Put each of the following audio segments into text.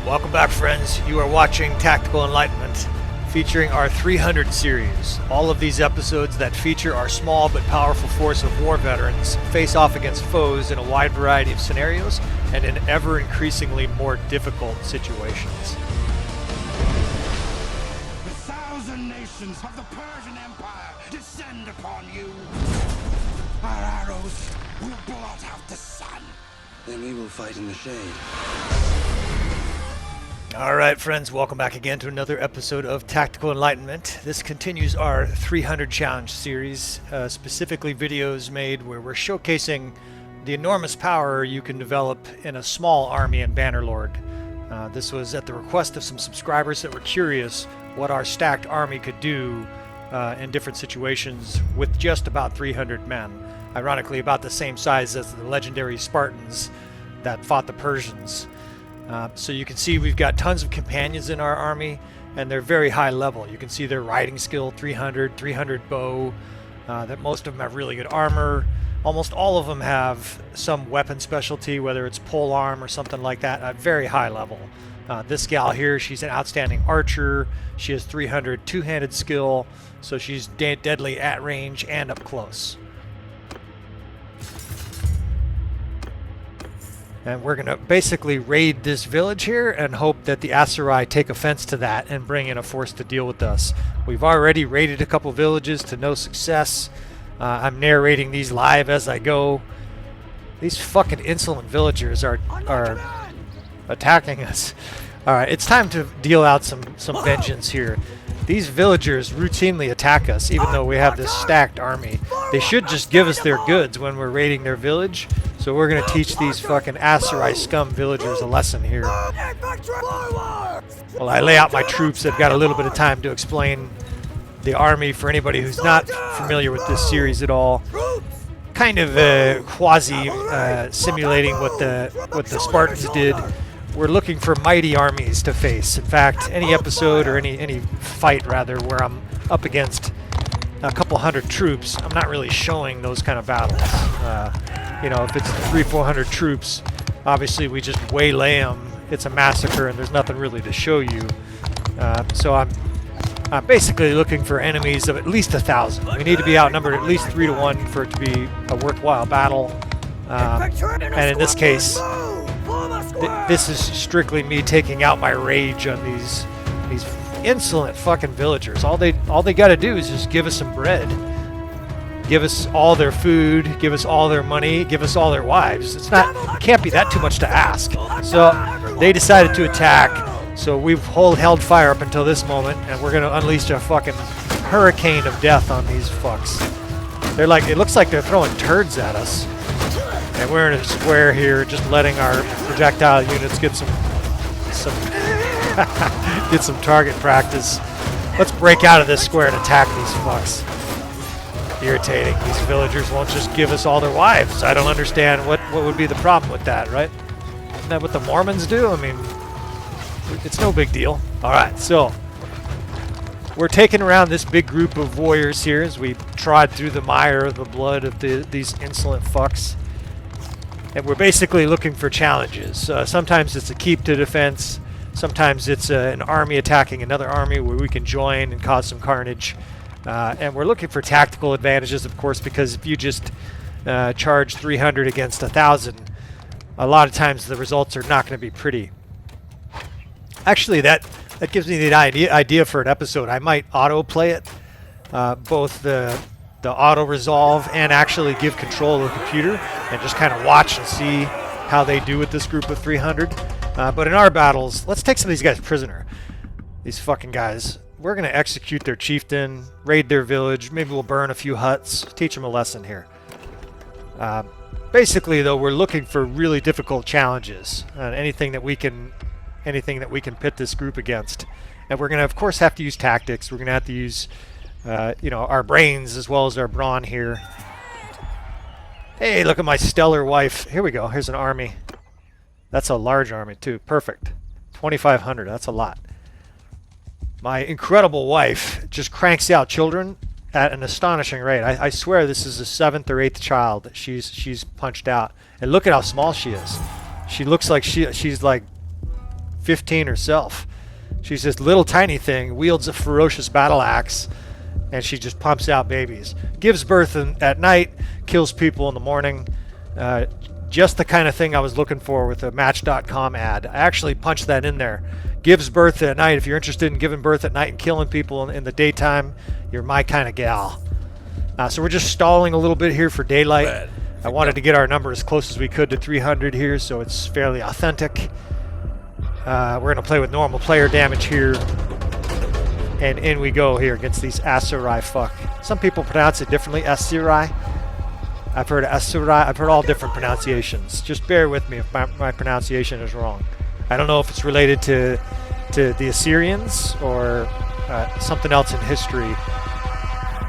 Welcome back, friends. You are watching Tactical Enlightenment, featuring our 300 series. All of these episodes that feature our small but powerful force of war veterans face off against foes in a wide variety of scenarios and in ever increasingly more difficult situations. The 1,000 nations of the Persian Empire descend upon you. Our arrows will blot out the sun. Then we will fight in the shade. Alright, friends, welcome back again to another episode of Tactical Enlightenment. This continues our 300 challenge series, specifically videos made where we're showcasing the enormous power you can develop in a small army in Bannerlord. This was at the request of some subscribers that were curious what our stacked army could do in different situations with just about 300 men. Ironically, about the same size as the legendary Spartans that fought the Persians. So you can see we've got tons of companions in our army, and they're very high level. You can see their riding skill, 300 bow, that most of them have really good armor. Almost all of them have some weapon specialty, whether it's pole arm or something like that, at very high level. This gal here, she's an outstanding archer. She has 300 two-handed skill, so she's deadly at range and up close. And we're going to basically raid this village here and hope that the Aserai take offense to that and bring in a force to deal with us. We've already raided a couple villages to no success. I'm narrating these live as I go. These fucking insolent villagers are attacking us. Alright, it's time to deal out some vengeance here. These villagers routinely attack us even though we have this stacked army. They should just give us their goods when we're raiding their village. So we're going to teach these fucking Aserai scum villagers a lesson here. While I lay out my troops, I've got a little bit of time to explain the army for anybody who's not familiar with this series at all. Kind of quasi simulating what the Spartans did. We're looking for mighty armies to face. In fact, any episode or any fight rather where I'm up against a couple hundred troops, I'm not really showing those kind of battles. You know, if it's 300-400 troops, obviously we just waylay them. It's a massacre, and there's nothing really to show you. So I'm basically looking for enemies of at least 1,000. We need to be outnumbered at least 3 to 1 for it to be a worthwhile battle. And in this case, this is strictly me taking out my rage on these insolent fucking villagers. All they got to do is just give us some bread. Give us all their food, give us all their money, give us all their wives. It can't be that too much to ask. So they decided to attack. So we've held fire up until this moment, and we're gonna unleash a fucking hurricane of death on these fucks. It looks like they're throwing turds at us. And we're in a square here, just letting our projectile units get some get some target practice. Let's break out of this square and attack these fucks. Irritating. These villagers won't just give us all their wives. I don't understand what would be the problem with that, right? Isn't that what the Mormons do? I mean, it's no big deal. Alright, so we're taking around this big group of warriors here as we trod through the mire of the blood of these insolent fucks. And we're basically looking for challenges. Sometimes it's a keep to defense. Sometimes it's an army attacking another army where we can join and cause some carnage. And we're looking for tactical advantages, of course, because if you just charge 300 against 1,000, a lot of times the results are not going to be pretty. Actually, that gives me the idea for an episode. I might auto-play it, both the auto-resolve and actually give control of the computer and just kind of watch and see how they do with this group of 300. But in our battles, let's take some of these guys prisoner. These fucking guys. We're going to execute their chieftain, raid their village, maybe we'll burn a few huts, teach them a lesson here. Basically, though, we're looking for really difficult challenges, anything that we can pit this group against. And we're going to, of course, have to use tactics. We're going to have to use, our brains as well as our brawn here. Hey, look at my stellar wife. Here we go. Here's an army. That's a large army, too. Perfect. 2,500. That's a lot. My incredible wife just cranks out children at an astonishing rate. I swear this is the 7th or 8th child that she's punched out. And look at how small she is. She looks like she's like 15 herself. She's this little tiny thing, wields a ferocious battle axe, and she just pumps out babies. Gives birth at night, kills people in the morning. Just the kind of thing I was looking for with a Match.com ad. I actually punched that in there. Gives birth at night. If you're interested in giving birth at night and killing people in the daytime, you're my kind of gal. So we're just stalling a little bit here for daylight. I wanted to get our number as close as we could to 300 here, so it's fairly authentic. We're going to play with normal player damage here. And in we go here against these Aserai fuck. Some people pronounce it differently, Aserai. I've heard Aserai. I've heard all different pronunciations. Just bear with me if my pronunciation is wrong. I don't know if it's related to the Assyrians or something else in history.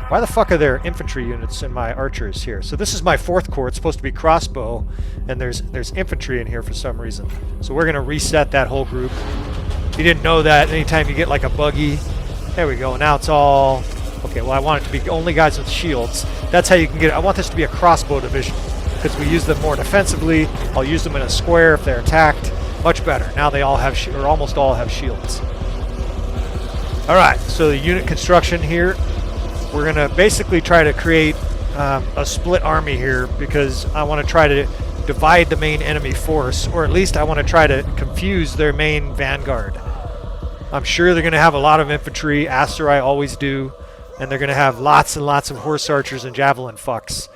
Why the fuck are there infantry units in my archers here? So this is my 4th corps. It's supposed to be crossbow, and there's infantry in here for some reason. So we're going to reset that whole group. If you didn't know that, anytime you get like a buggy, there we go. Now it's all... Okay, well I want it to be only guys with shields. That's how you can get it. I want this to be a crossbow division because we use them more defensively. I'll use them in a square if they're attacked. Much better. Now they all have, or almost all have shields. Alright, so the unit construction here. We're going to basically try to create a split army here because I want to try to divide the main enemy force, or at least I want to try to confuse their main vanguard. I'm sure they're going to have a lot of infantry, Aserai always do, and they're going to have lots and lots of horse archers and javelin fucks.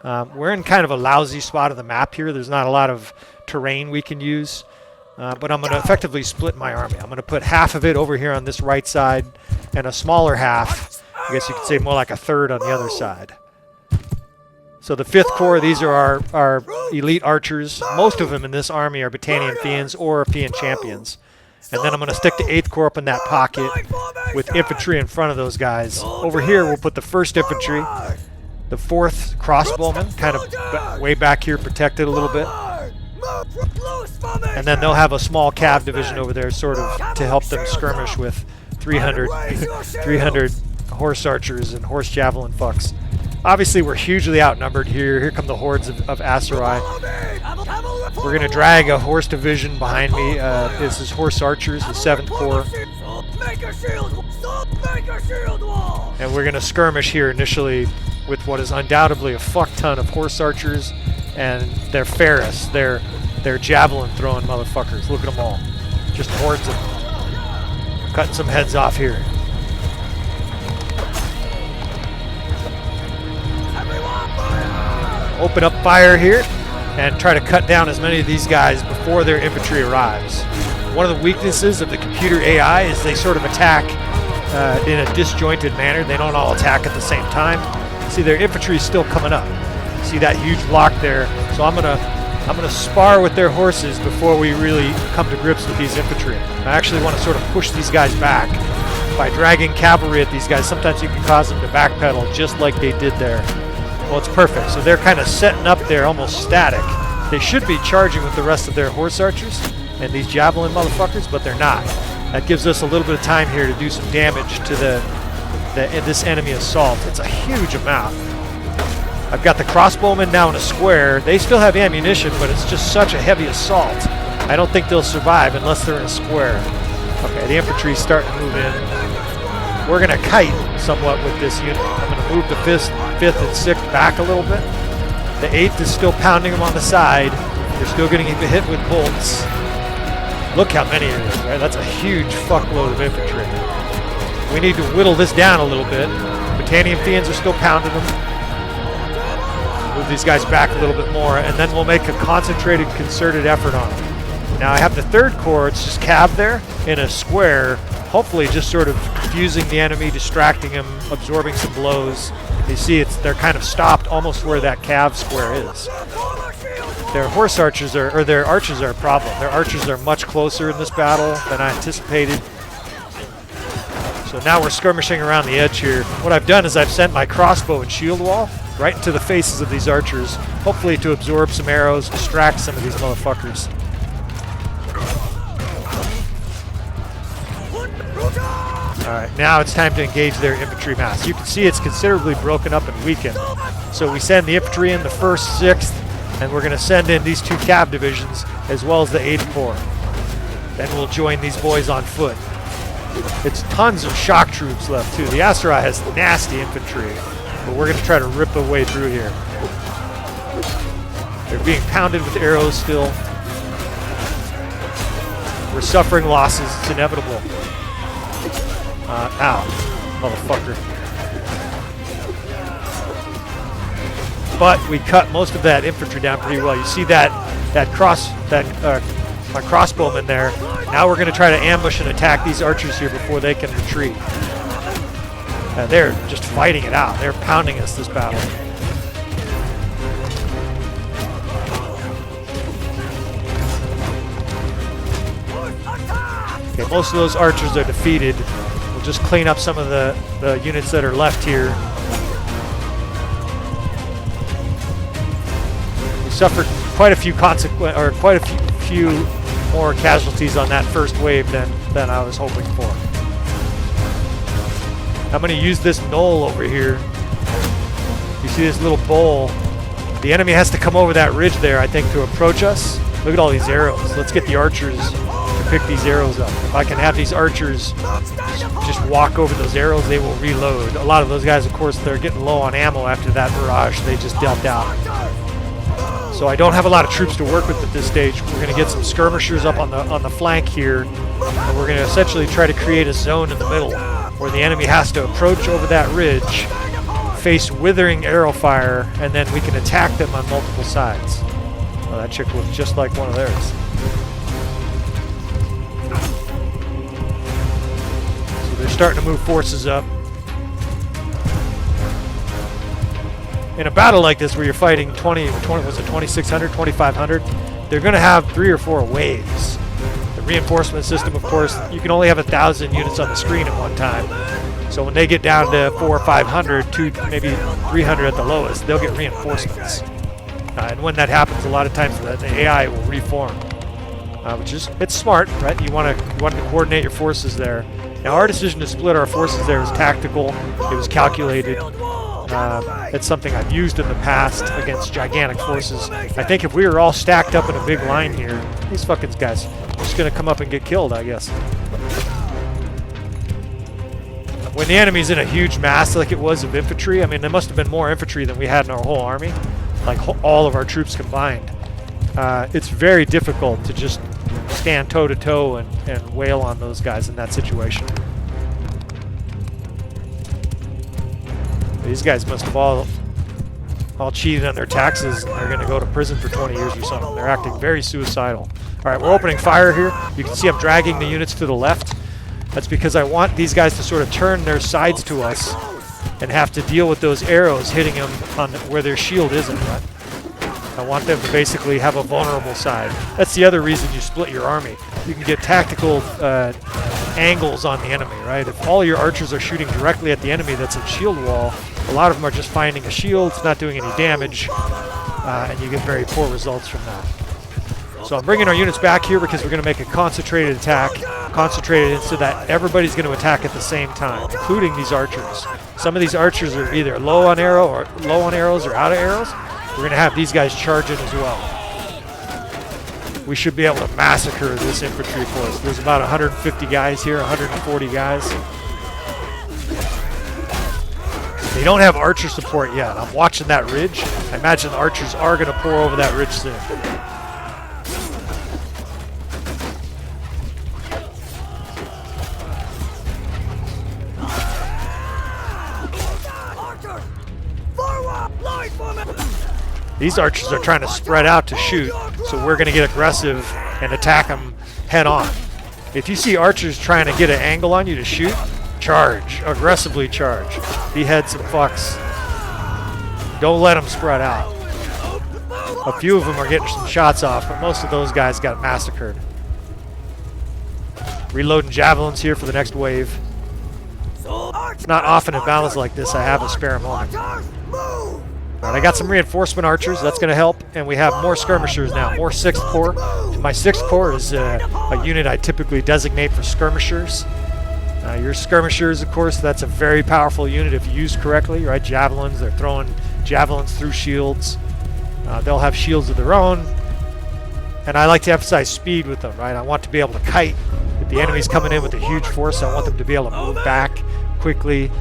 We're in kind of a lousy spot of the map here. There's not a lot of terrain we can use, but I'm going to effectively split my army. I'm going to put half of it over here on this right side and a smaller half, I guess you could say more like a third on the other side. So the 5th corps, these are our elite archers. Most of them in this army are Battanian Fiends or European champions. And then I'm going to stick the 8th corps up in that pocket with infantry in front of those guys. Over here we'll put the 1st infantry, the 4th crossbowmen, kind of way back here protected a little bit. And then they'll have a small cav division over there sort of to help them skirmish with 300 horse archers and horse javelin fucks. Obviously we're hugely outnumbered here. Here come the hordes of Aserai. We're going to drag a horse division behind me. This is horse archers, the 7th corps. And we're going to skirmish here initially with what is undoubtedly a fuck ton of horse archers and their Ferris, their javelin throwing motherfuckers. Look at them all. Just hordes of them. Cutting some heads off here. Open up fire here and try to cut down as many of these guys before their infantry arrives. One of the weaknesses of the computer AI is they sort of attack in a disjointed manner. They don't all attack at the same time. See, their infantry is still coming up. See that huge block there? So I'm gonna spar with their horses before we really come to grips with these infantry. I actually want to sort of push these guys back by dragging cavalry at these guys. Sometimes you can cause them to backpedal just like they did there. Well, it's perfect. So they're kind of setting up there almost static. They should be charging with the rest of their horse archers and these javelin motherfuckers, but they're not. That gives us a little bit of time here to do some damage to this enemy assault. It's a huge amount. I've got the crossbowmen now in a square. They still have ammunition, but it's just such a heavy assault. I don't think they'll survive unless they're in a square. Okay, the infantry's starting to move in. We're going to kite somewhat with this unit. I'm going to move the 5th and 6th back a little bit. The 8th is still pounding them on the side. They're still getting hit with bolts. Look how many it is, right? That's a huge fuckload of infantry. We need to whittle this down a little bit. Battanian Fiends are still pounding them. Move these guys back a little bit more, and then we'll make a concentrated, concerted effort on them. Now I have the 3rd corps. It's just cav there in a square, hopefully just sort of confusing the enemy, distracting him, absorbing some blows. You see, they're kind of stopped almost where that cav square is. Their horse archers or their archers are a problem. Their archers are much closer in this battle than I anticipated. So now we're skirmishing around the edge here. What I've done is I've sent my crossbow and shield wall right into the faces of these archers, hopefully to absorb some arrows, distract some of these motherfuckers. Alright, now it's time to engage their infantry mass. You can see it's considerably broken up and weakened. So we send the infantry in, the 1st, 6th, and we're going to send in these 2 cav divisions as well as the 8th corps. Then we'll join these boys on foot. It's tons of shock troops left too. The Aserai has nasty infantry, but we're going to try to rip a way through here. They're being pounded with arrows still. We're suffering losses. It's inevitable. Ow, motherfucker. But we cut most of that infantry down pretty well. You see my crossbowmen there. Now we're going to try to ambush and attack these archers here before they can retreat. They're just fighting it out. They're pounding us this battle. Okay, most of those archers are defeated. We'll just clean up some of the units that are left here. We suffered quite a few few more casualties on that first wave than I was hoping for. I'm going to use this knoll over here. You see this little bowl? The enemy has to come over that ridge there, I think, to approach us. Look at all these arrows. Let's get the archers to pick these arrows up. If I can have these archers just walk over those arrows, they will reload. A lot of those guys, of course, they're getting low on ammo after that barrage they just dealt out. So I don't have a lot of troops to work with at this stage. We're going to get some skirmishers up on the flank here, and we're going to essentially try to create a zone in the middle where the enemy has to approach over that ridge, face withering arrow fire, and then we can attack them on multiple sides. Oh, that chick looks just like one of theirs. So they're starting to move forces up. In a battle like this where you're fighting 2,600, 2,500, they're going to have 3 or 4 waves. The reinforcement system, of course, you can only have 1,000 units on the screen at one time. So when they get down to 400 or 500, maybe 300 at the lowest, they'll get reinforcements. And when that happens, a lot of times the AI will reform, which is, it's smart, right? You want to coordinate your forces there. Now our decision to split our forces there was tactical. It was calculated. It's something I've used in the past against gigantic forces. I think if we were all stacked up in a big line here, these fucking guys are just going to come up and get killed, I guess. When the enemy's in a huge mass like it was of infantry, I mean, there must have been more infantry than we had in our whole army, like all of our troops combined. It's very difficult to just stand toe-to-toe and wail on those guys in that situation. These guys must have all cheated on their taxes, and they're going to go to prison for 20 years or something. They're acting very suicidal. All right, we're opening fire here. You can see I'm dragging the units to the left. That's because I want these guys to sort of turn their sides to us and have to deal with those arrows hitting them on where their shield isn't. Right? I want them to basically have a vulnerable side. That's the other reason you split your army. You can get tactical angles on the enemy, right? If all your archers are shooting directly at the enemy that's at shield wall, a lot of them are just finding a shield, it's not doing any damage, and you get very poor results from that. So I'm bringing our units back here because we're going to make a concentrated attack, concentrated so that everybody's going to attack at the same time, including these archers. Some of these archers are either low on arrows or out of arrows. We're going to have these guys charge it as well. We should be able to massacre this infantry force. There's about 150 guys here, 140 guys. They don't have archer support yet. I'm watching that ridge. I imagine the archers are going to pour over that ridge soon. These archers are trying to spread out to shoot, so we're going to get aggressive and attack them head on. If you see archers trying to get an angle on you to shoot, charge. Aggressively charge. Behead some fucks. Don't let them spread out. A few of them are getting some shots off, but most of those guys got massacred. Reloading javelins here for the next wave. It's not often in battles like this I have a spare moment. Alright, I got some reinforcement archers, that's going to help, and we have more skirmishers now, more 6th Corps. My 6th Corps is a unit I typically designate for skirmishers. Your skirmishers, of course, that's a very powerful unit if used correctly, right? Javelins, they're throwing javelins through shields. They'll have shields of their own. And I like to emphasize speed with them, right? I want to be able to kite. If the enemy's coming in with a huge force, I want them to be able to move back quickly,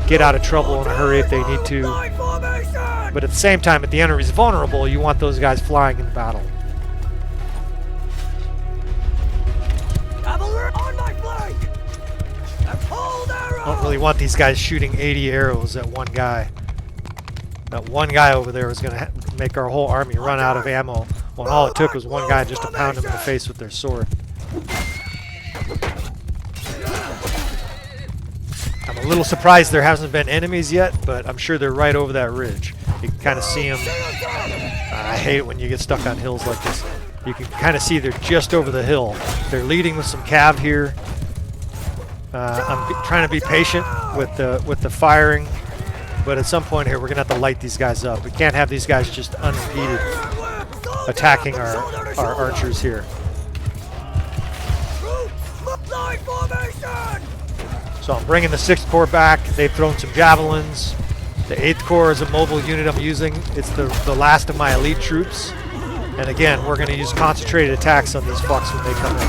get out of trouble in a hurry if they need to. But at the same time, if the enemy's vulnerable, you want those guys flying in battle. I don't really want these guys shooting 80 arrows at one guy. That one guy over there was going to make our whole army run out of ammo, when all it took was one guy just to pound him in the face with their sword. I'm a little surprised there hasn't been enemies yet, but I'm sure they're right over that ridge. You can kind of see them. I hate it when you get stuck on hills like this. You can kind of see they're just over the hill. They're leading with some cav here. I'm trying to be patient with the firing, but at some point here we're gonna have to light these guys up. We can't have these guys just unimpeded attacking our archers here. So I'm bringing the 6th Corps back. They've thrown some javelins. The 8th Corps is a mobile unit I'm using. It's the last of my elite troops. And again, we're gonna use concentrated attacks on these fucks when they come in.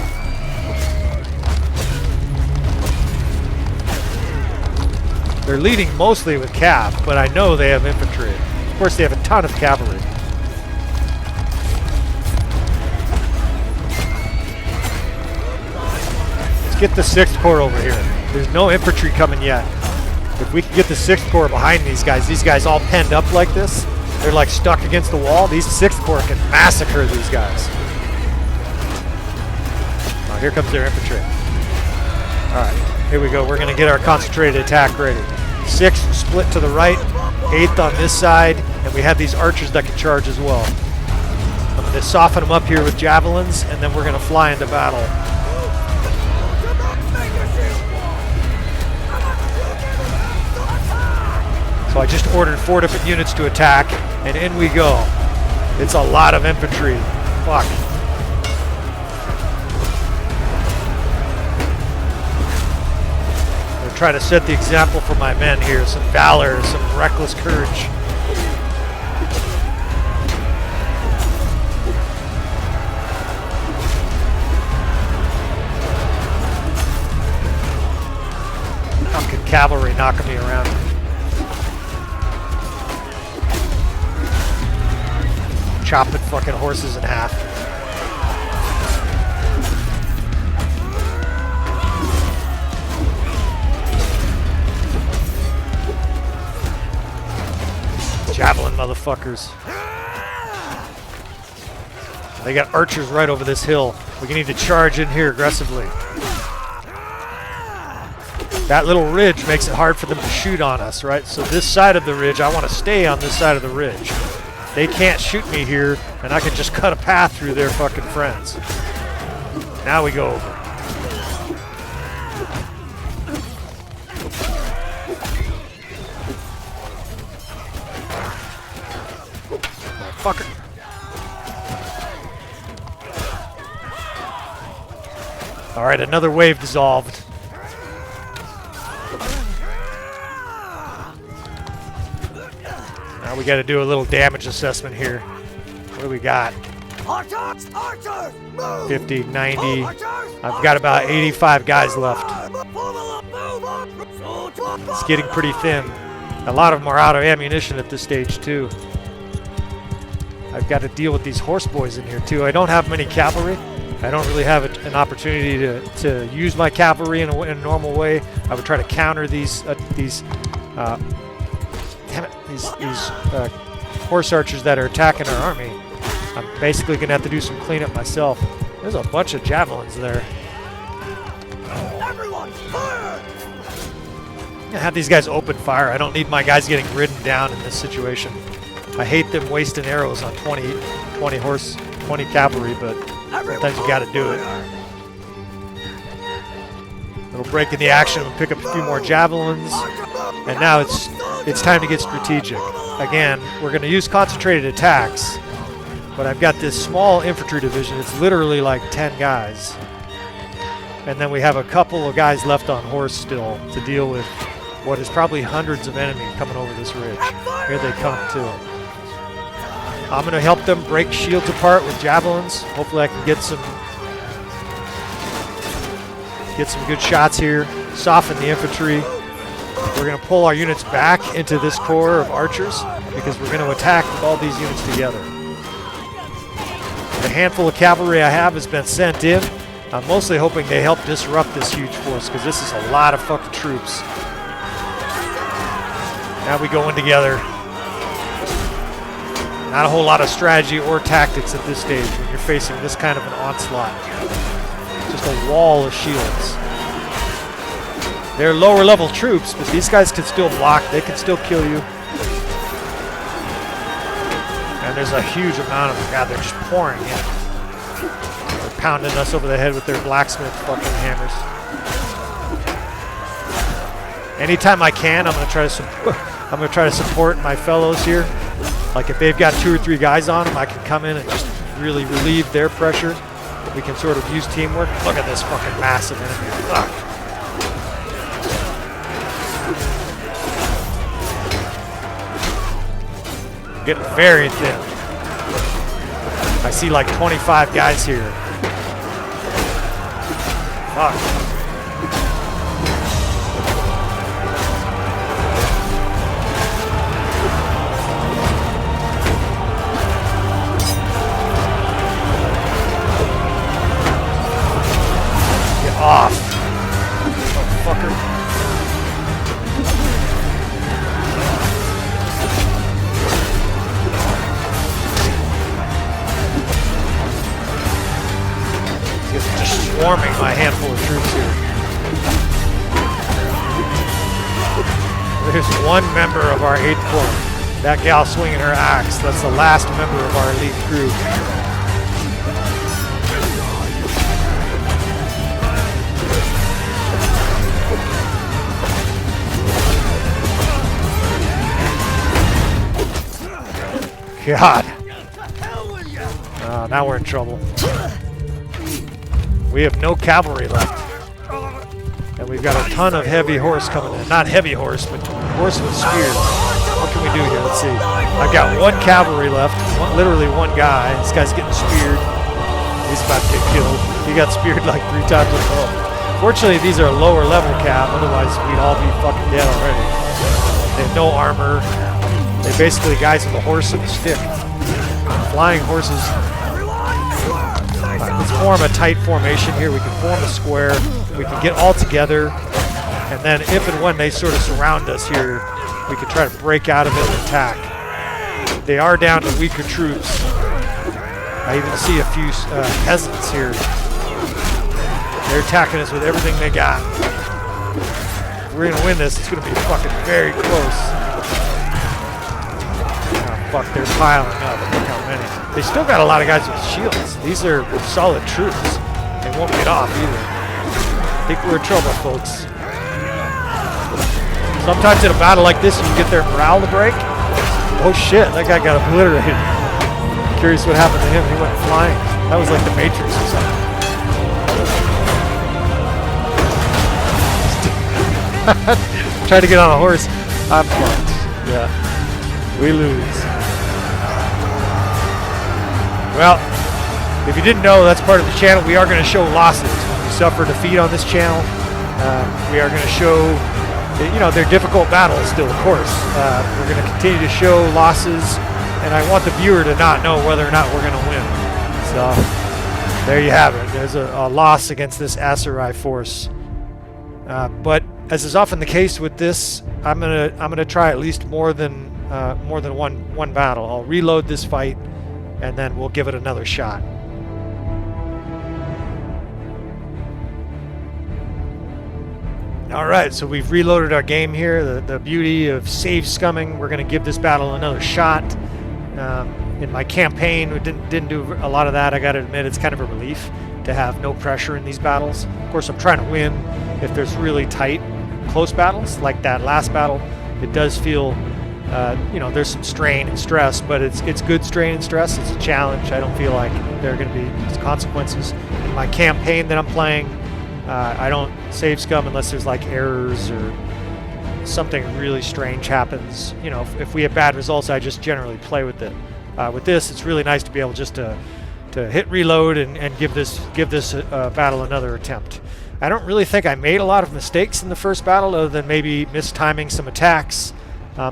They're leading mostly with cav, but I know they have infantry. Of course, they have a ton of cavalry. Let's get the 6th Corps over here. There's no infantry coming yet. If we can get the 6th Corps behind these guys all penned up like this, they're like stuck against the wall. These 6th Corps can massacre these guys. Oh, here comes their infantry. All right. Here we go. We're going to get our concentrated attack ready. 6th split to the right, 8th on this side, and we have these archers that can charge as well. I'm going to soften them up here with javelins, and then we're going to fly into battle. So I just ordered 4 different units to attack, and in we go. It's a lot of infantry. Fuck. Try to set the example for my men here. Some valor, some reckless courage. Fucking cavalry knocking me around. Chopping fucking horses in half. Javelin motherfuckers. They got archers right over this hill. We need to charge in here aggressively. That little ridge makes it hard for them to shoot on us, right? So this side of the ridge, I want to stay on this side of the ridge. They can't shoot me here, and I can just cut a path through their fucking friends. Now we go over. Fucker. All right, another wave dissolved. Now we got to do a little damage assessment here. What do we got? 50, 90. I've got about 85 guys left. It's getting pretty thin. A lot of them are out of ammunition at this stage too. I've got to deal with these horse boys in here too. I don't have many cavalry. I don't really have an opportunity to use my cavalry in a normal way. I would try to counter these horse archers that are attacking our army. I'm basically gonna have to do some cleanup myself. There's a bunch of javelins there. Everyone, fire! I have these guys open fire. I don't need my guys getting ridden down in this situation. I hate them wasting arrows on 20 cavalry, but sometimes you gotta do it. Little break in the action, we'll pick up a few more javelins, and now it's time to get strategic. Again, we're gonna use concentrated attacks, but I've got this small infantry division. It's literally like 10 guys. And then we have a couple of guys left on horse still to deal with what is probably hundreds of enemies coming over this ridge. Here they come too. I'm going to help them break shields apart with javelins. Hopefully I can get some good shots here. Soften the infantry. We're going to pull our units back into this core of archers because we're going to attack with all these units together. The handful of cavalry I have has been sent in. I'm mostly hoping they help disrupt this huge force because this is a lot of fucking troops. Now we go in together. Not a whole lot of strategy or tactics at this stage when you're facing this kind of an onslaught. Just a wall of shields. They're lower level troops, but these guys can still block. They can still kill you. And there's a huge amount of them. God, they're just pouring in. They're pounding us over the head with their blacksmith fucking hammers. Anytime I can, I'm gonna try to support my fellows here. Like if they've got 2 or 3 guys on them, I can come in and just really relieve their pressure. We can sort of use teamwork. Look at this fucking massive enemy. Fuck. Getting very thin. I see like 25 guys here. Fuck. Get off. Motherfucker. Just swarming my handful of troops here. There's one member of our 8th Corps. That gal swinging her axe. That's the last member of our elite crew. God. Now we're in trouble. We have no cavalry left. And we've got a ton of heavy horse coming in. Not heavy horse, but horse with spears. What can we do here? Let's see. I've got 1 cavalry left. Literally 1 guy. This guy's getting speared. He's about to get killed. He got speared like 3 times in a row. Fortunately, these are lower level cav. Otherwise, we'd all be fucking dead already. They have no armor. They're basically guys with a horse and a stick. Flying horses. Let's form a tight formation here. We can form a square. We can get all together. And then if and when they sort of surround us here, we can try to break out of it and attack. They are down to weaker troops. I even see a few peasants here. They're attacking us with everything they got. If we're going to win this, it's going to be fucking very close. Fuck, they're piling up. Look how many. They still got a lot of guys with shields. These are solid troops. They won't get off either. I think we're in trouble, folks. Sometimes in a battle like this, you can get their morale to break. Oh shit, that guy got obliterated. Curious what happened to him. He went flying. That was like the Matrix or something. Tried to get on a horse. I'm fucked. Yeah. We lose. Well, if you didn't know, that's part of the channel. We are going to show losses. When we suffer defeat on this channel, we are going to show, you know, they're difficult battles still, of course. We're going to continue to show losses, and I want the viewer to not know whether or not we're going to win. So, there you have it. There's a loss against this Aserai force. But as is often the case with this, I'm gonna try at least more than one battle. I'll reload this fight, and then we'll give it another shot. All right, so we've reloaded our game here. The beauty of save scumming. We're gonna give this battle another shot. In my campaign, we didn't do a lot of that. I gotta admit, it's kind of a relief to have no pressure in these battles. Of course, I'm trying to win. If there's really tight, close battles like that last battle, it does feel, you know, there's some strain and stress, but it's good strain and stress. It's a challenge. I don't feel like there are going to be consequences. In my campaign that I'm playing, I don't save scum unless there's like errors or something really strange happens. You know, if we have bad results, I just generally play with it. With this, it's really nice to be able just to hit reload and give this battle another attempt. I don't really think I made a lot of mistakes in the first battle, other than maybe mistiming some attacks.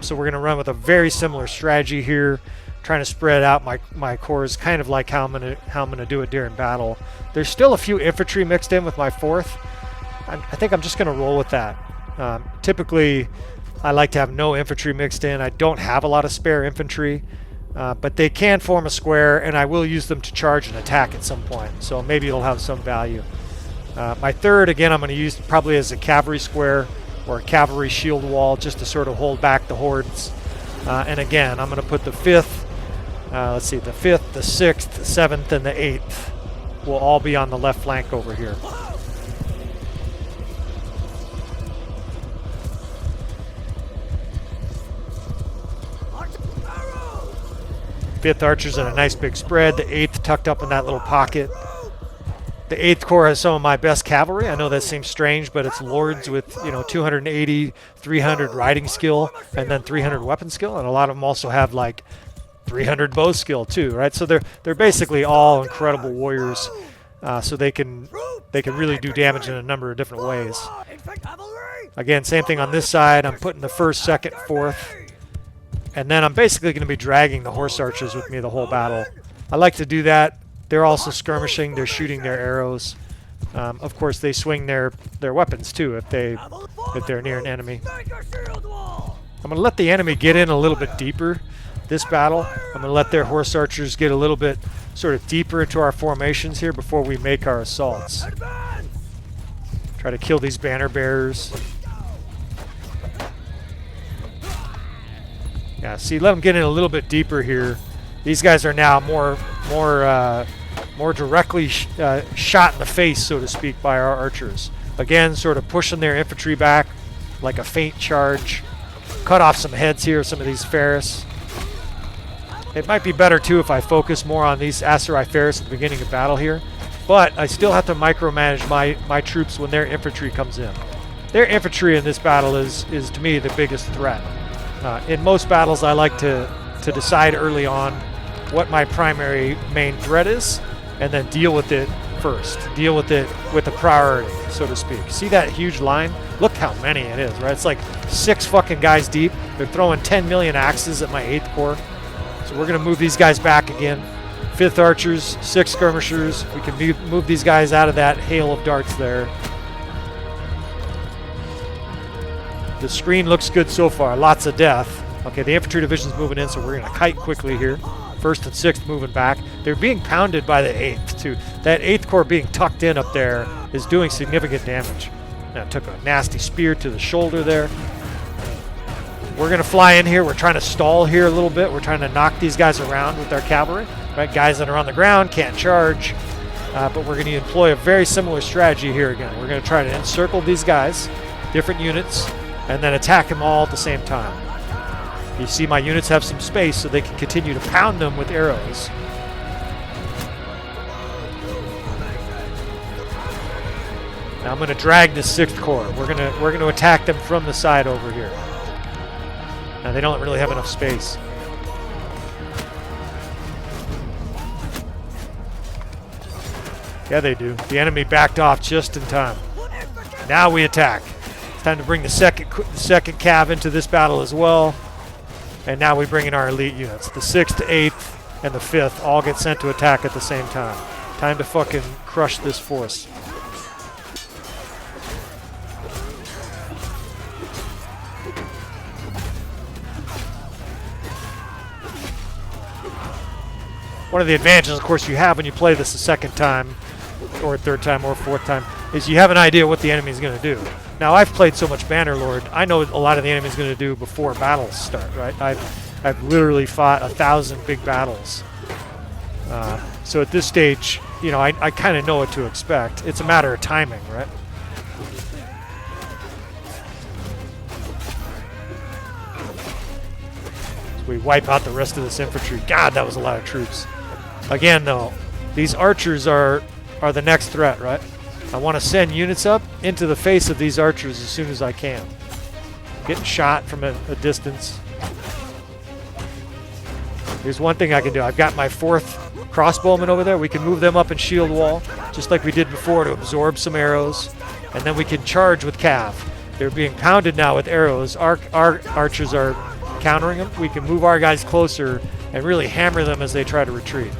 So we're going to run with a very similar strategy here, trying to spread out my cores, kind of like how I'm gonna do it during battle. There's still a few infantry mixed in with my 4th. I think I'm just going to roll with that. Typically, I like to have no infantry mixed in. I don't have a lot of spare infantry, but they can form a square, and I will use them to charge and attack at some point. So maybe it'll have some value. My 3rd, again, I'm going to use probably as a cavalry square or a cavalry shield wall, just to sort of hold back the hordes. And again, I'm going to put the 5th, let's see, the 5th, the 6th, the 7th, and the 8th will all be on the left flank over here. 5th archers in a nice big spread, the 8th tucked up in that little pocket. The 8th Corps has some of my best cavalry. I know that seems strange, but it's lords with, 280, 300 riding skill, and then 300 weapon skill, and a lot of them also have like 300 bow skill too, right? So they're basically all incredible warriors, so they can really do damage in a number of different ways. Again, same thing on this side. I'm putting the 1st, 2nd, 4th, and then I'm basically going to be dragging the horse archers with me the whole battle. I like to do that. They're also skirmishing. They're shooting their arrows. Of course, they swing their weapons too if they're near an enemy. I'm going to let the enemy get in a little bit deeper this battle. I'm going to let their horse archers get a little bit sort of deeper into our formations here before we make our assaults. Try to kill these banner bearers. Yeah, see, let them get in a little bit deeper here. These guys are now more directly shot in the face, so to speak, by our archers. Again, sort of pushing their infantry back like a feint charge. Cut off some heads here, some of these Ferris. It might be better, too, if I focus more on these Aserai Ferris at the beginning of battle here. But I still have to micromanage my troops when their infantry comes in. Their infantry in this battle is to me, the biggest threat. In most battles, I like to decide early on what my primary main threat is, and then deal with it first. Deal with it with a priority, so to speak. See that huge line? Look how many it is, right? It's like 6 fucking guys deep. They're throwing 10 million axes at my 8th Corps. So we're going to move these guys back again. 5th archers, 6 skirmishers. We can move these guys out of that hail of darts there. The screen looks good so far. Lots of death. Okay, the infantry division's moving in, so we're going to kite quickly here. 1st and 6th moving back. They're being pounded by the 8th, too. That 8th Corps being tucked in up there is doing significant damage. Now, took a nasty spear to the shoulder there. We're going to fly in here. We're trying to stall here a little bit. We're trying to knock these guys around with our cavalry. Right, guys that are on the ground can't charge. But we're going to employ a very similar strategy here again. We're going to try to encircle these guys, different units, and then attack them all at the same time. You see my units have some space so they can continue to pound them with arrows. Now I'm going to drag this 6th Corps. We're going to attack them from the side over here. Now they don't really have enough space. Yeah, they do. The enemy backed off just in time. Now we attack. It's time to bring the second cav into this battle as well. And now we bring in our elite units. The 6th, 8th, and the 5th all get sent to attack at the same time. Time to fucking crush this force. One of the advantages, of course, you have when you play this a second time, or a third time, or a fourth time, is you have an idea what the enemy is going to do. Now, I've played so much Bannerlord, I know a lot of the enemy is going to do before battles start, right? I've literally fought 1,000 big battles. So at this stage, I kind of know what to expect. It's a matter of timing, right? So we wipe out the rest of this infantry. God, that was a lot of troops. Again, though, these archers are the next threat, right? I want to send units up into the face of these archers as soon as I can. Getting shot from a distance. Here's one thing I can do. I've got my 4th crossbowman over there. We can move them up and shield wall, just like we did before, to absorb some arrows. And then we can charge with cav. They're being pounded now with arrows. Our archers are countering them. We can move our guys closer and really hammer them as they try to retreat.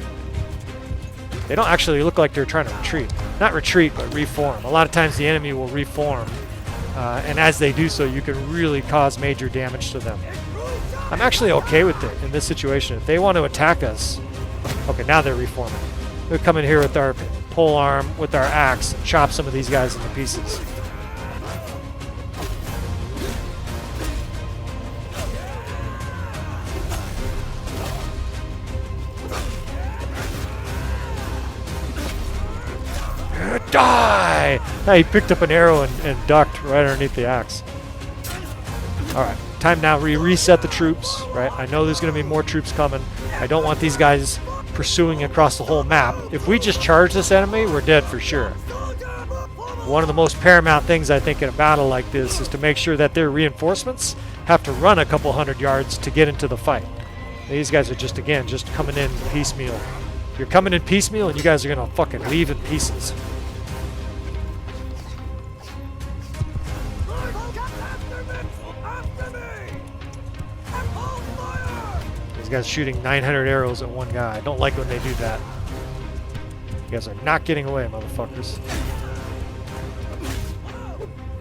They don't actually look like they're trying to retreat. Not retreat, but reform. A lot of times the enemy will reform. And as they do so, you can really cause major damage to them. I'm actually okay with it in this situation. If they want to attack us... Okay, now they're reforming. We'll come in here with our pole arm, with our axe, and chop some of these guys into pieces. Die! Now he picked up an arrow and ducked right underneath the axe. Alright, time now we reset the troops, right? I know there's going to be more troops coming. I don't want these guys pursuing across the whole map. If we just charge this enemy, we're dead for sure. One of the most paramount things I think in a battle like this is to make sure that their reinforcements have to run a couple 100 yards to get into the fight. These guys are just, again, just coming in piecemeal. You're coming in piecemeal and you guys are going to fucking leave in pieces. Guys shooting 900 arrows at one guy. I don't like when they do that. You guys are not getting away, motherfuckers.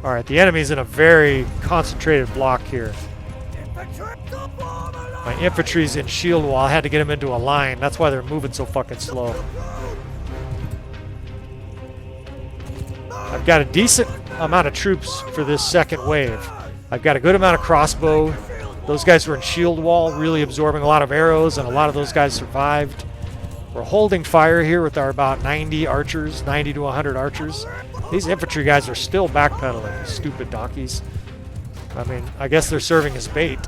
Alright, the enemy's in a very concentrated block here. My infantry's in shield wall. I had to get them into a line. That's why they're moving so fucking slow. I've got a decent amount of troops for this second wave. I've got a good amount of crossbow. Those guys were in shield wall, really absorbing a lot of arrows, and a lot of those guys survived. We're holding fire here with our about 90 archers, 90 to 100 archers. These infantry guys are still backpedaling, stupid donkeys. I mean, I guess they're serving as bait.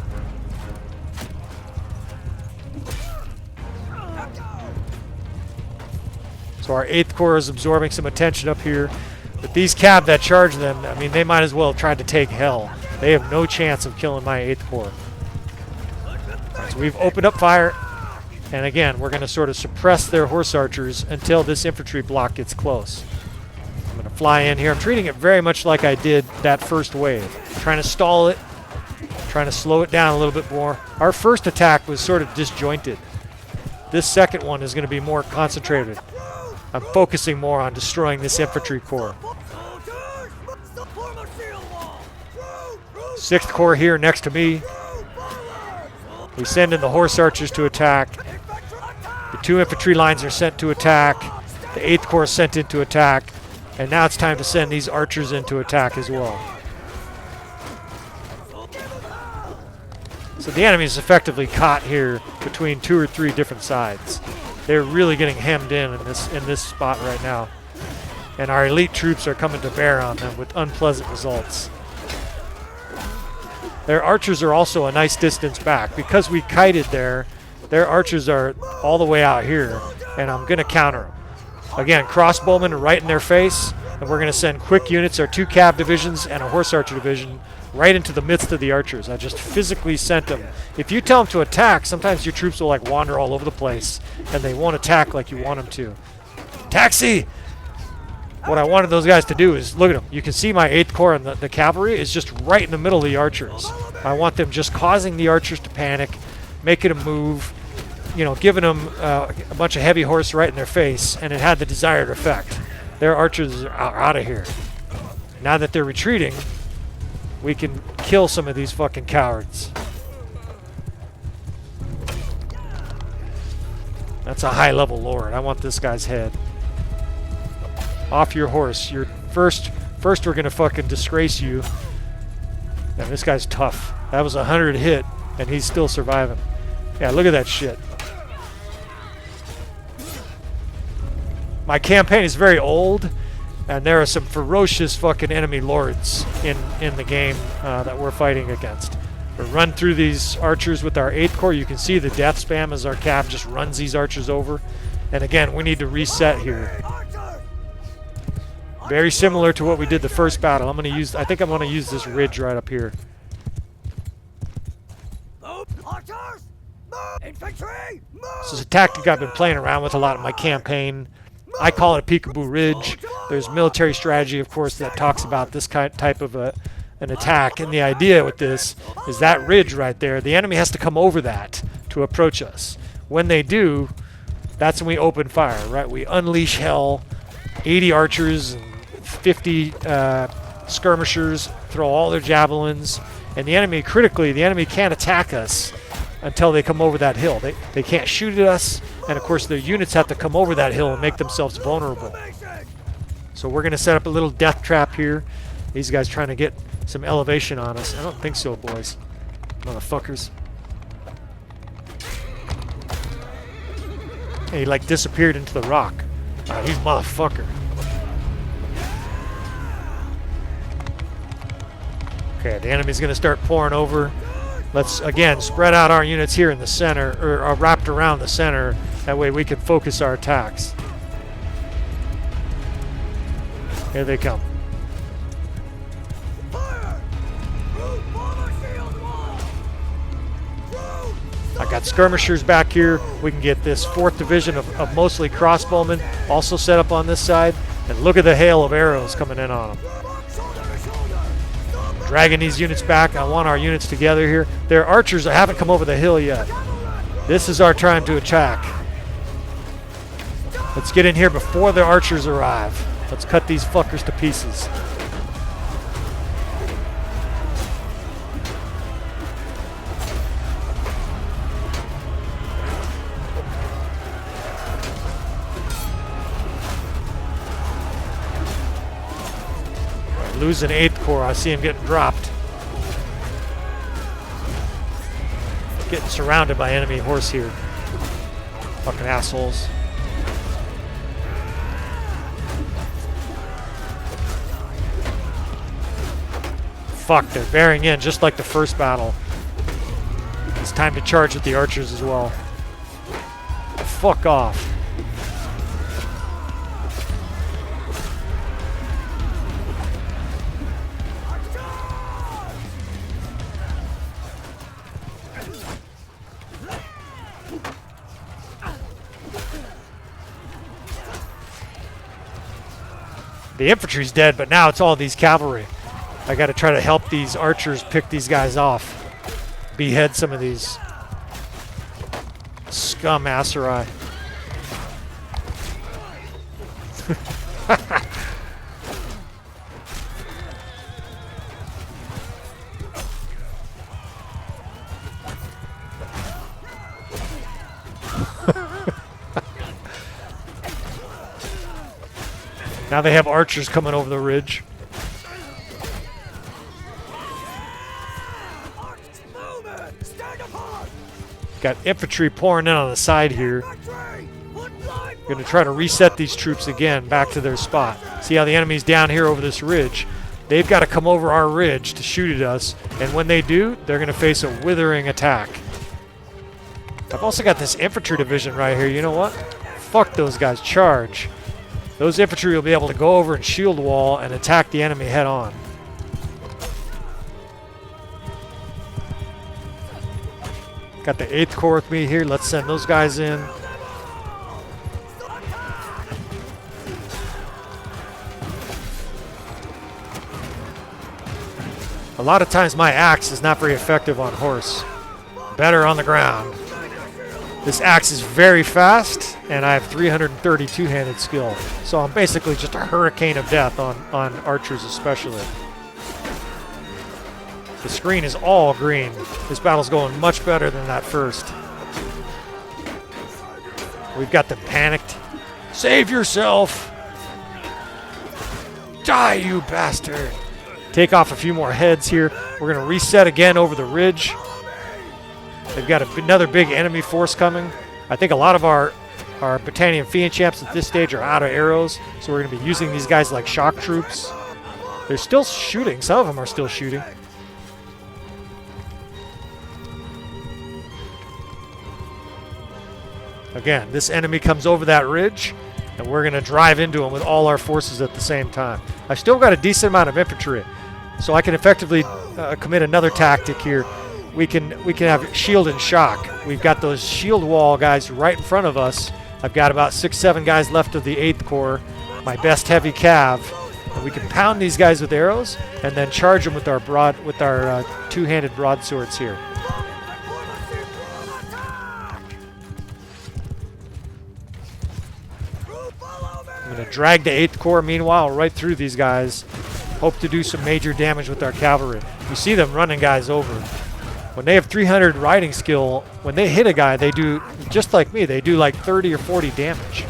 So our 8th Corps is absorbing some attention up here. But these cav that charge them, I mean, they might as well have tried to take hell. They have no chance of killing my 8th Corps. So we've opened up fire, and again, we're going to sort of suppress their horse archers until this infantry block gets close. I'm going to fly in here. I'm treating it very much like I did that first wave. Trying to stall it, trying to slow it down a little bit more. Our first attack was sort of disjointed. This second one is going to be more concentrated. I'm focusing more on destroying this infantry corps. 6th Corps here next to me. We send in the horse archers to attack. The 2 infantry lines are sent to attack. The 8th Corps is sent in to attack. And now it's time to send these archers in to attack as well. So the enemy is effectively caught here between 2 or 3 different sides. They're really getting hemmed in this spot right now. And our elite troops are coming to bear on them with unpleasant results. Their archers are also a nice distance back. Because we kited there, their archers are all the way out here, and I'm going to counter them. Again, crossbowmen right in their face, and we're going to send quick units, our 2 cav divisions and a horse archer division, right into the midst of the archers. I just physically sent them. If you tell them to attack, sometimes your troops will like wander all over the place, and they won't attack like you want them to. Taxi! What I wanted those guys to do is, look at them. You can see my 8th Corps and the cavalry is just right in the middle of the archers. I want them just causing the archers to panic, making them move, you know, giving them a bunch of heavy horse right in their face, and it had the desired effect. Their archers are out of here. Now that they're retreating, we can kill some of these fucking cowards. That's a high-level lord. I want this guy's head. Off your horse. You're first we're gonna fucking disgrace you. And this guy's tough. That was a 100 hit, and he's still surviving. Yeah, look at that shit. My campaign is very old, and there are some ferocious fucking enemy lords in the game that we're fighting against. We run through these archers with our 8th Corps. You can see the death spam as our cav just runs these archers over. And again, we need to reset here. Very similar to what we did the first battle. I think I'm gonna use this ridge right up here. This is a tactic I've been playing around with a lot in my campaign. I call it a Peakaboo Ridge. There's military strategy, of course, that talks about this type of an attack. And the idea with this is that ridge right there, the enemy has to come over that to approach us. When they do, that's when we open fire, right? We unleash hell. 80 archers and 50 skirmishers throw all their javelins. And the enemy, critically, the enemy can't attack us until they come over that hill. They can't shoot at us. And of course, their units have to come over that hill and make themselves vulnerable. So we're going to set up a little death trap here. These guys trying to get some elevation on us. I don't think so, boys. Motherfuckers. Hey, he like disappeared into the rock. He's motherfucker. Okay, the enemy's going to start pouring over. Let's, again, spread out our units here in the center, or wrapped around the center. That way we can focus our attacks. Here they come. I got skirmishers back here. We can get this 4th division of mostly crossbowmen also set up on this side. And look at the hail of arrows coming in on them. Dragging these units back. I want our units together here. There are archers that haven't come over the hill yet. This is our time to attack. Let's get in here before the archers arrive. Let's cut these fuckers to pieces. Losing 8th Corps. I see him getting dropped. Getting surrounded by enemy horse here. Fucking assholes. Fuck, they're bearing in just like the first battle. It's time to charge with the archers as well. Fuck off. The infantry's dead, but now it's all these cavalry. I got to try to help these archers pick these guys off. Behead some of these scum Aserai. Now they have archers coming over the ridge. Got infantry pouring in on the side here. Going to try to reset these troops again back to their spot. See how the enemy's down here over this ridge. They've got to come over our ridge to shoot at us. And when they do, they're going to face a withering attack. I've also got this infantry division right here. You know what? Fuck those guys. Charge. Those infantry will be able to go over and shield wall and attack the enemy head on. Got the 8th Corps with me here. Let's send those guys in. A lot of times my axe is not very effective on horse. Better on the ground. This axe is very fast, and I have 330 two-handed skill. So I'm basically just a hurricane of death on archers especially. The screen is all green. This battle's going much better than that first. We've got them panicked. Save yourself! Die, you bastard! Take off a few more heads here. We're going to reset again over the ridge. They've got another big enemy force coming. I think a lot of our Battanian Fiend champs at this stage are out of arrows, so we're going to be using these guys like shock troops. They're still shooting. Some of them are still shooting. Again, this enemy comes over that ridge, and we're going to drive into him with all our forces at the same time. I've still got a decent amount of infantry, so I can effectively commit another tactic here. we can have shield and shock. We've got those shield wall guys right in front of us. I've got about 6-7 guys left of the 8th Corps, my best heavy cav. And we can pound these guys with arrows and then charge them with our two-handed broadswords here. I'm going to drag the 8th Corps, meanwhile, right through these guys. Hope to do some major damage with our cavalry. You see them running guys over. When they have 300 riding skill, when they hit a guy, they do, just like me, they do like 30 or 40 damage.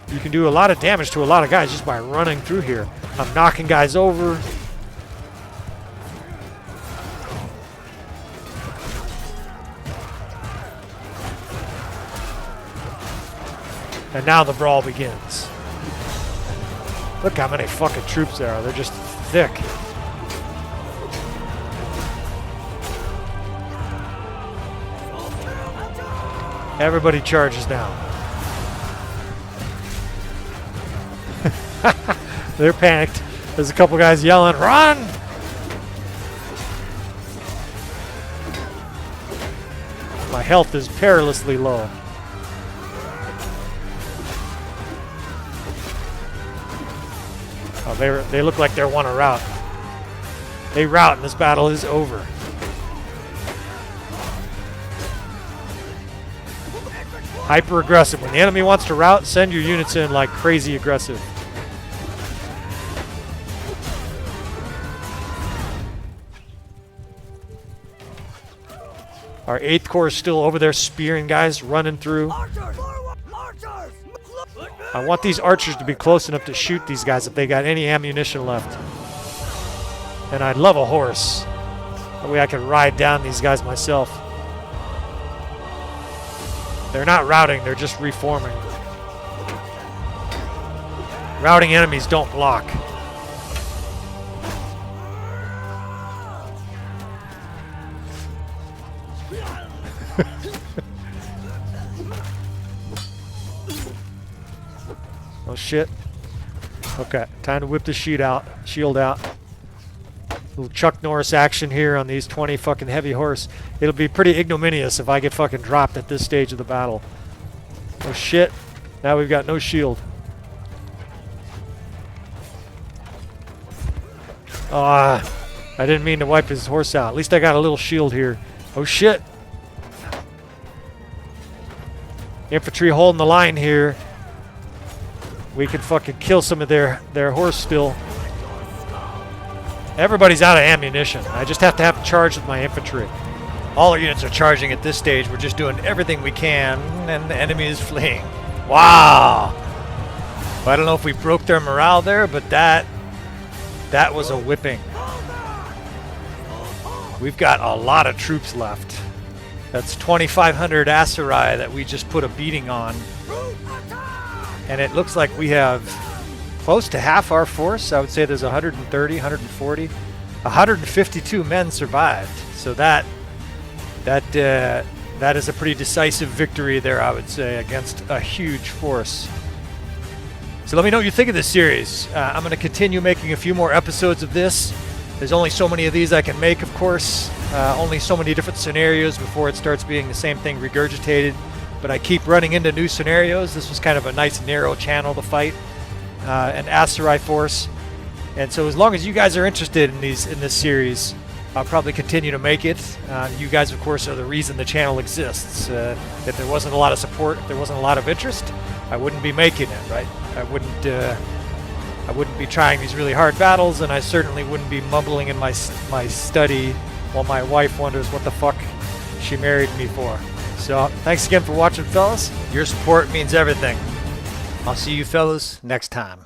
You can do a lot of damage to a lot of guys just by running through here. I'm knocking guys over. And now the brawl begins. Look how many fucking troops there are. They're just thick. Everybody charges now. They're panicked. There's a couple guys yelling, "Run!" My health is perilously low. Oh, they look like they want to rout. They rout and this battle is over. Hyper aggressive. When the enemy wants to rout, send your units in like crazy aggressive. Our 8th Corps is still over there spearing guys, running through. I want these archers to be close enough to shoot these guys if they got any ammunition left. And I'd love a horse. That way I could ride down these guys myself. They're not routing, they're just reforming. Routing enemies don't block. Oh shit. Okay, time to whip the shield out. Little Chuck Norris action here on these 20 fucking heavy horse. It'll be pretty ignominious if I get fucking dropped at this stage of the battle. Oh shit. Now we've got no shield. I didn't mean to wipe his horse out. At least I got a little shield here. Oh shit. Infantry holding the line here. We can fucking kill some of their horse still. Everybody's out of ammunition. I just have to have charge with my infantry. All our units are charging at this stage. We're just doing everything we can, and the enemy is fleeing. Wow! Well, I don't know if we broke their morale there, but that was a whipping. We've got a lot of troops left. That's 2,500 Aserai that we just put a beating on. And it looks like we have close to half our force. I would say there's 130, 140. 152 men survived. So that is a pretty decisive victory there, I would say, against a huge force. So let me know what you think of this series. I'm going to continue making a few more episodes of this. There's only so many of these I can make, of course. Only so many different scenarios before it starts being the same thing regurgitated. But I keep running into new scenarios. This was kind of a nice narrow channel to fight an Aserai force. And so as long as you guys are interested in this series, I'll probably continue to make it. You guys, of course, are the reason the channel exists. If there wasn't a lot of support, if there wasn't a lot of interest, I wouldn't be making it, right? I wouldn't be trying these really hard battles, and I certainly wouldn't be mumbling in my study while my wife wonders what the fuck she married me for. So thanks again for watching, fellas. Your support means everything. I'll see you fellas next time.